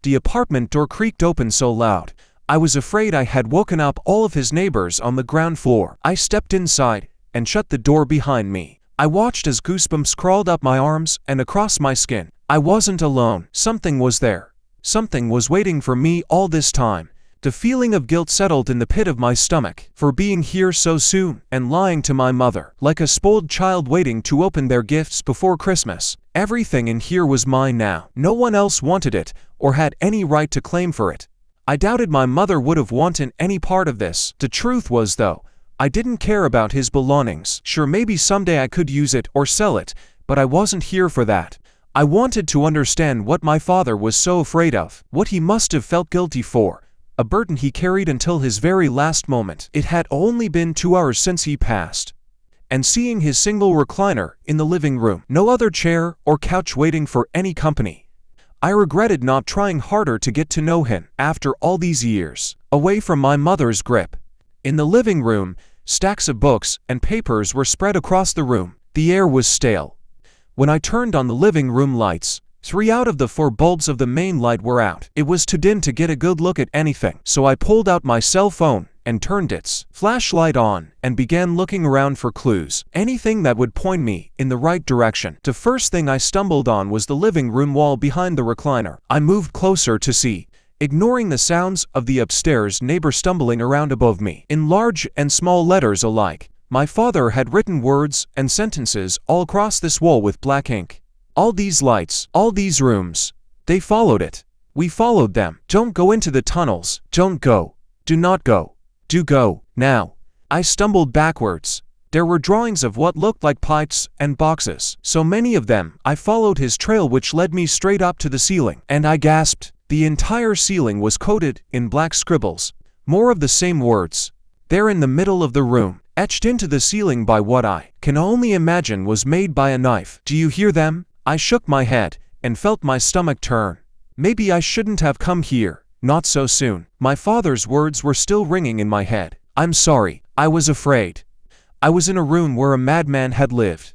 The apartment door creaked open so loud, I was afraid I had woken up all of his neighbors on the ground floor. I stepped inside and shut the door behind me. I watched as goosebumps crawled up my arms and across my skin. I wasn't alone. Something was there. Something was waiting for me all this time. The feeling of guilt settled in the pit of my stomach for being here so soon and lying to my mother, like a spoiled child waiting to open their gifts before Christmas. Everything in here was mine now. No one else wanted it or had any right to claim for it. I doubted my mother would have wanted any part of this. The truth was, though, I didn't care about his belongings. Sure, maybe someday I could use it or sell it, but I wasn't here for that. I wanted to understand what my father was so afraid of, what he must have felt guilty for. A burden he carried until his very last moment. It had only been 2 hours since he passed. And seeing his single recliner in the living room, no other chair or couch waiting for any company, I regretted not trying harder to get to know him after all these years, away from my mother's grip. In the living room, stacks of books and papers were spread across the room. The air was stale. When I turned on the living room lights, 3 out of the 4 bulbs of the main light were out. It was too dim to get a good look at anything, so I pulled out my cell phone and turned its flashlight on and began looking around for clues, anything that would point me in the right direction. The first thing I stumbled on was the living room wall behind the recliner. I moved closer to see, ignoring the sounds of the upstairs neighbor stumbling around above me. In large and small letters alike, my father had written words and sentences all across this wall with black ink. All these lights, all these rooms, they followed it. We followed them. Don't go into the tunnels. Don't go. Do not go. Do go, now. I stumbled backwards. There were drawings of what looked like pipes and boxes. So many of them. I followed his trail, which led me straight up to the ceiling, and I gasped. The entire ceiling was coated in black scribbles. More of the same words. There in the middle of the room, etched into the ceiling by what I can only imagine was made by a knife. Do you hear them? I shook my head and felt my stomach turn. Maybe I shouldn't have come here. Not so soon. My father's words were still ringing in my head. I'm sorry. I was afraid. I was in a room where a madman had lived.